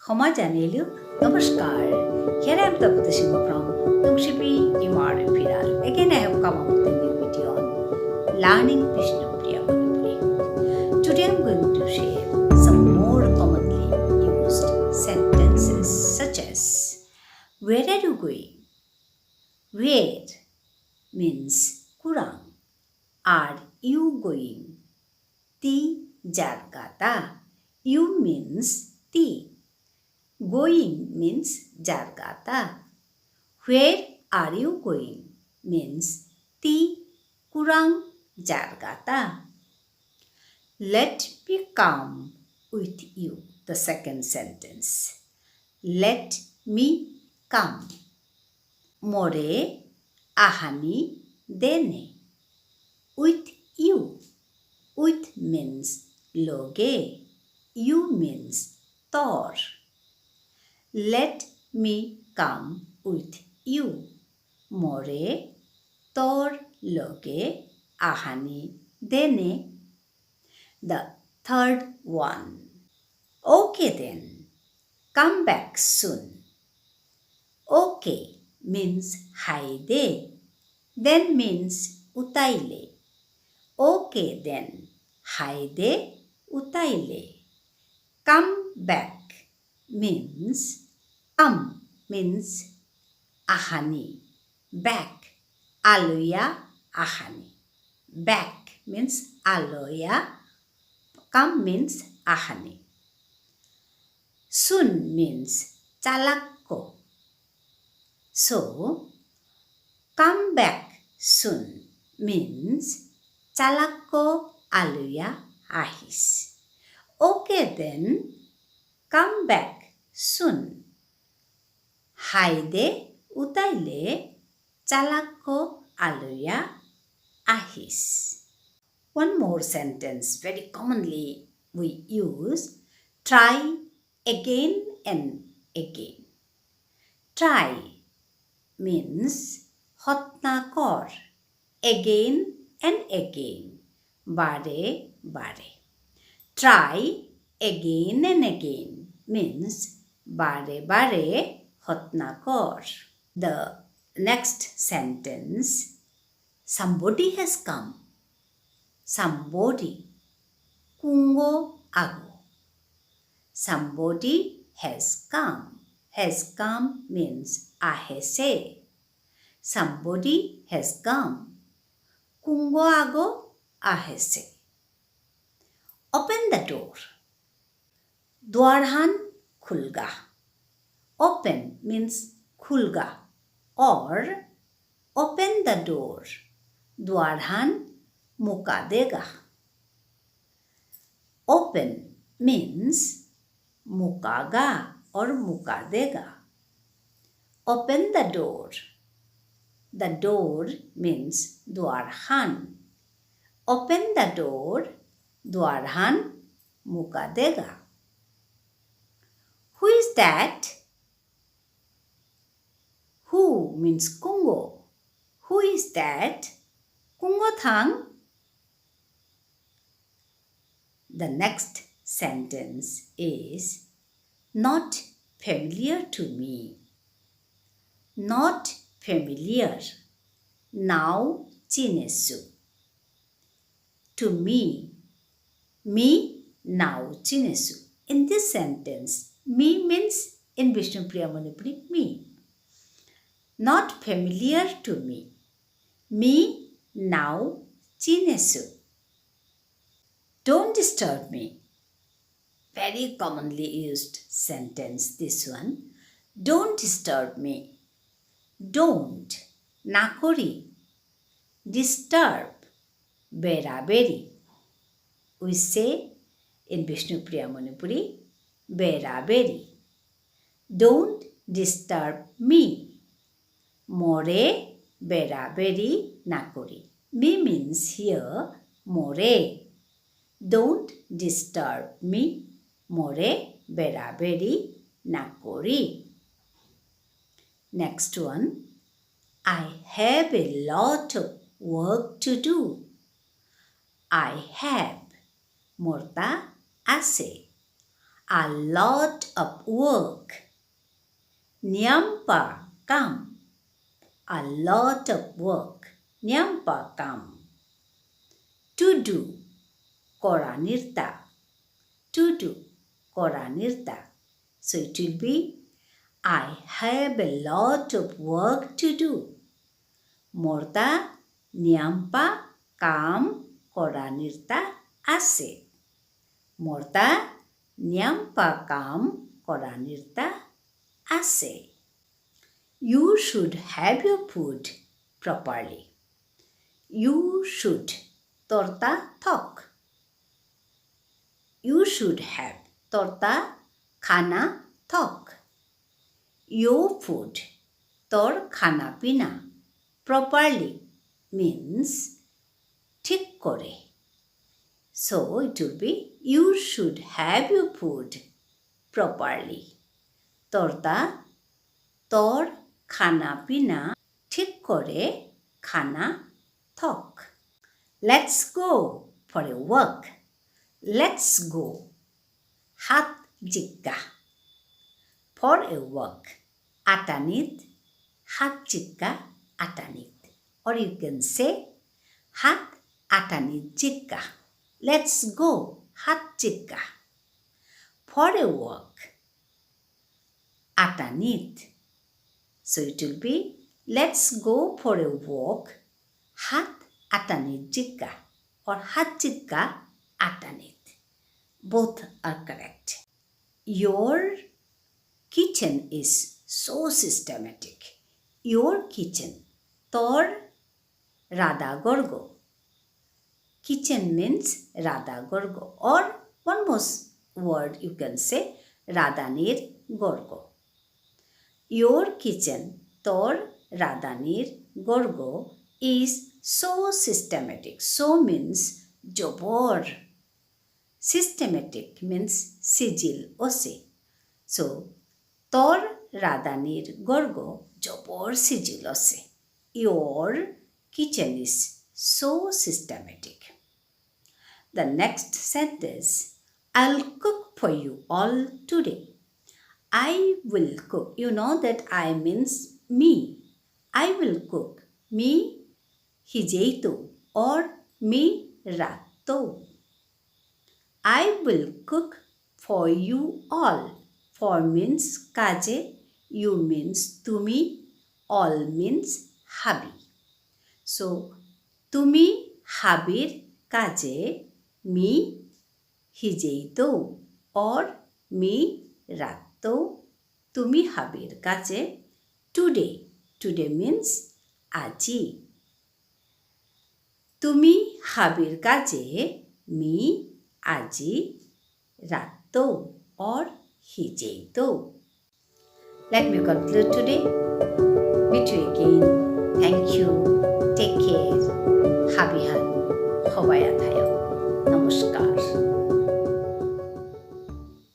Khama Janelu, Namaskar. Here I am Tapatashima from Nungshipi Imar Phiral. Again I have come up with a new video on learning Bishnupriya Manipuri. Today I am going to share some more commonly used sentences such as where are you going? Where means kurang. Are you going? Ti jargata. You means ti. Going means jargata. Where are you going means ti kurang jargata. Let me come with you. The second sentence. Let me come. More ahani dene. With you. With means loge. You means tor. Let me come with you. More tor loge ahani dene. The third one. Okay then. Come back soon. Okay means haide. Then means utaile. Okay then. Haide utaile. Come back means come means ahani. Back. Aloya ahani. Back means aloya. Come means ahani. Soon means chalakko. So, come back soon means chalakko aluya ahis. Okay then, come back soon. Haide utaile chalakko aluya ahis. One more sentence very commonly we use. Try again and again. Try means hotna kor. Again and again. Bare bare. Try again and again means bare bare hotna kor. The next sentence. Somebody has come. Somebody. Kungo ago. Somebody has come. Has come means ahese. Somebody has come. Kungo ago ahese. Open the door. Dwarhan khulga. Open means khulga or open the door. Dwarhan muka dega. Open means mukaga or muka dega. Open the door. The door means dwarhan. Open the door. Dwarhan muka dega. Who is that? Who means kungo. Who is that? Kungo thang. The next sentence is not familiar to me. Not familiar. Now chinesu. To me. Me now chinesu. In this sentence, me means in Bishnupriya Manipuri, me. Not familiar to me. Me now chinesu. Don't disturb me. Very commonly used sentence, this one. Don't disturb me. Don't. Nakori. Disturb. Beraberi. We say in Bishnupriya Manipuri, beraberi. Don't disturb me. More beraberi nakori. Me means here more. Don't disturb me. More beraberi nakori. Next one. I have a lot of work to do. I have. Morta ase. a lot of work. Nyampa kam, a lot of work. Nyampa kam. To do, kora nirta. To do, kora nirta. So it will be, I have a lot of work to do. Morta nyampa kam kora nirta ase. Morta nyampa kam kora nirta ase. You should have your food properly. You should torta thok. You should have torta khana thok. Your food tor khana pina properly means ঠিক করে. So it will be, you should have your food properly. Torta tor khana pina ঠিক করে khana thok. Let's go for a walk. Let's go. Hat jikka. For a walk. Atanit. Hat jikka atanit. Or you can say hat atanit jikka. Let's go. Hat jikka. For a walk. Atanit. So it will be, let's go for a walk. Hat atanit jikka. Or hat jikka atanit. Both are correct. Your kitchen is so systematic. Your kitchen. Tor Radha Gorgo. Kitchen means Radha Gorgo. Or one more word you can say, Radhanir Gorgo. Your kitchen, Tor Radhanir Gorgo, is so systematic. So means jobor. Systematic means sigil ose. So, Tor Radhanir Gorgo jobor sigil ose. Your kitchen is so systematic. The next sentence, I'll cook for you all today. I will cook. You know that I means me. I will cook. Me hijeito or me ratto. I will cook for you all. For means kaje, you means tumi, all means habi. So, tumi habir kaje mi hijeito or mi ratto tumi habir kaje today. Today means aji. Tumi habir kaje mi aji ratto or hijeito. Let me conclude today. Meet you again. Thank you.